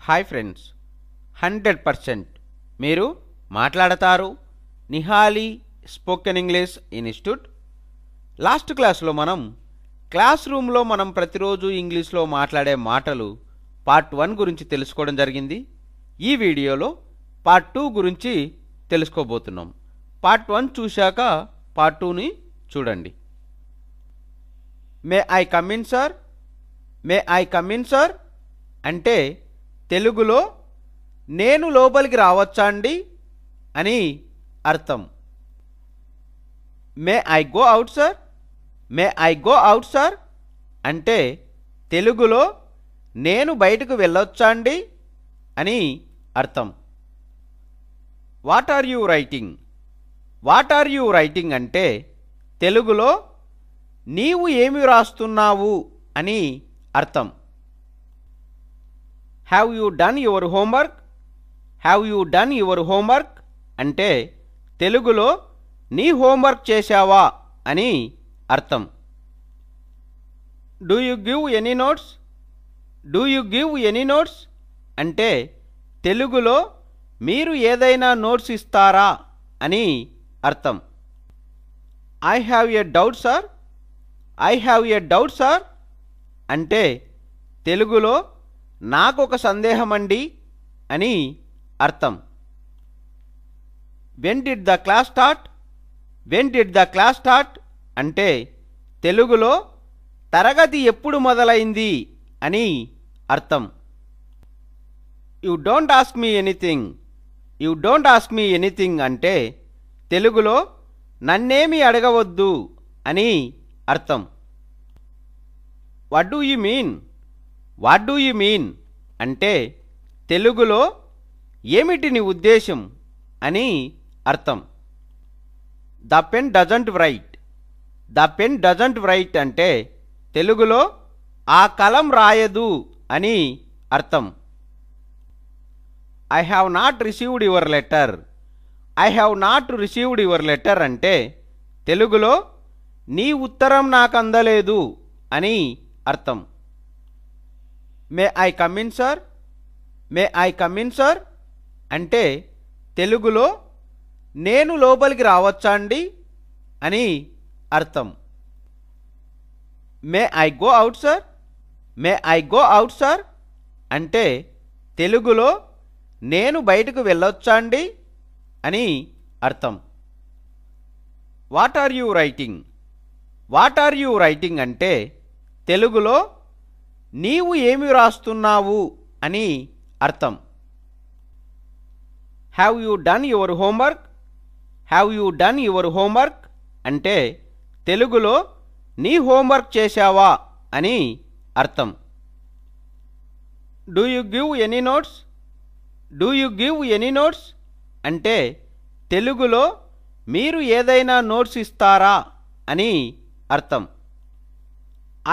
Hi friends, 100% మీరు మాట్లాడతారు. Nihali spoken English institute. Last క్లాస్లో మనం క్లాస్ రూమ్లో మనం ప్రతిరోజు ఇంగ్లీష్లో మాట్లాడే మాటలు పార్ట్ 1 గురించి తెలుసుకోవడం జరిగింది. ఈ వీడియోలో పార్ట్ 2 గురించి తెలుసుకోబోతున్నాం. పార్ట్ 1 చూశాక పార్ట్ 2ని చూడండి. May I come in sir, may I come in sir అంటే తెలుగులో నేను లోపలికి రావచ్చా అండి అని అర్థం. May I go out sir, may I go out sir అంటే తెలుగులో నేను బయటకు వెళ్ళొచ్చా అండి అని అర్థం. What are you writing, what are you writing అంటే తెలుగులో నీవు ఏమి రాస్తున్నావు అని అర్థం. Have you done your homework, have you done your homework అంటే తెలుగులో నీ హోంవర్క్ చేశావా అని అర్థం. Do you give any notes, do you give any notes అంటే తెలుగులో మీరు ఏదైనా నోట్స్ ఇస్తారా అని అర్థం. I have a doubt sir, I have a doubt sir అంటే తెలుగులో నాకొక సందేహం అండి అని అర్థం. When did the class start, when did the class start అంటే తెలుగులో తరగతి ఎప్పుడు మొదలైంది అని అర్థం. You don't ask me anything, you don't ask me anything అంటే తెలుగులో నన్నేమి అడగవద్దు అని అర్థం. What do you mean, what do you mean అంటే తెలుగులో ఏమిటి నీ ఉద్దేశం అని అర్థం. The pen doesn't right, the pen doesn't right అంటే తెలుగులో ఆ కలం రాయదు అని అర్థం. I have not received your letter, I have not received your letter అంటే తెలుగులో నీ ఉత్తరం నాకు అందలేదు అని అర్థం. May I come in sir, may I come in sir అంటే తెలుగులో నేను లోపలికి రావచ్చా అండి అని అర్థం. May I go out sir, may I go out sir అంటే తెలుగులో నేను బయటకు వెళ్ళొచ్చా అండి అని అర్థం. What are you writing, what are you writing అంటే తెలుగులో నీవు ఏమి రాస్తున్నావు అని అర్థం. Have you done your homework, have you done your homework అంటే తెలుగులో నీ హోంవర్క్ చేశావా అని అర్థం. Do you give any notes, do you give any notes అంటే తెలుగులో మీరు ఏదైనా నోట్స్ ఇస్తారా అని అర్థం.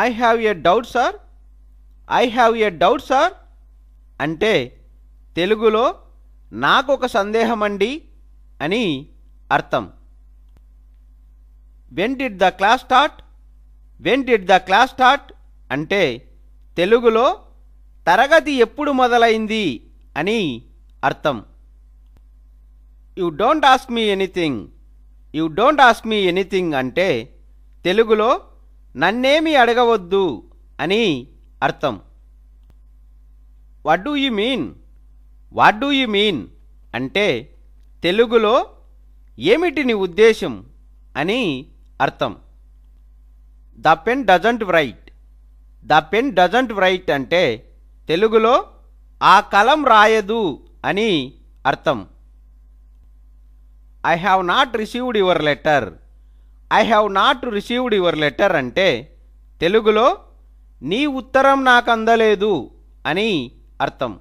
I have a doubt sir, I have a doubt sir అంటే తెలుగులో నాకొక సందేహం అండి అని అర్థం. When did the class start, when did the class start అంటే తెలుగులో తరగతి ఎప్పుడు మొదలైంది అని అర్థం. You don't ask me anything, you don't ask me anything అంటే తెలుగులో నన్నేమి అడగవద్దు అని అర్థం. What do you mean, what do you mean అంటే తెలుగులో ఏమిటి నీ ఉద్దేశం అని అర్థం. The pen doesn't right, the pen doesn't right అంటే తెలుగులో ఆ కలం రాయదు అని అర్థం. I have not received your letter, I have not received your letter అంటే తెలుగులో నీ ఉత్తరం నాకు అందలేదు అని అర్థం.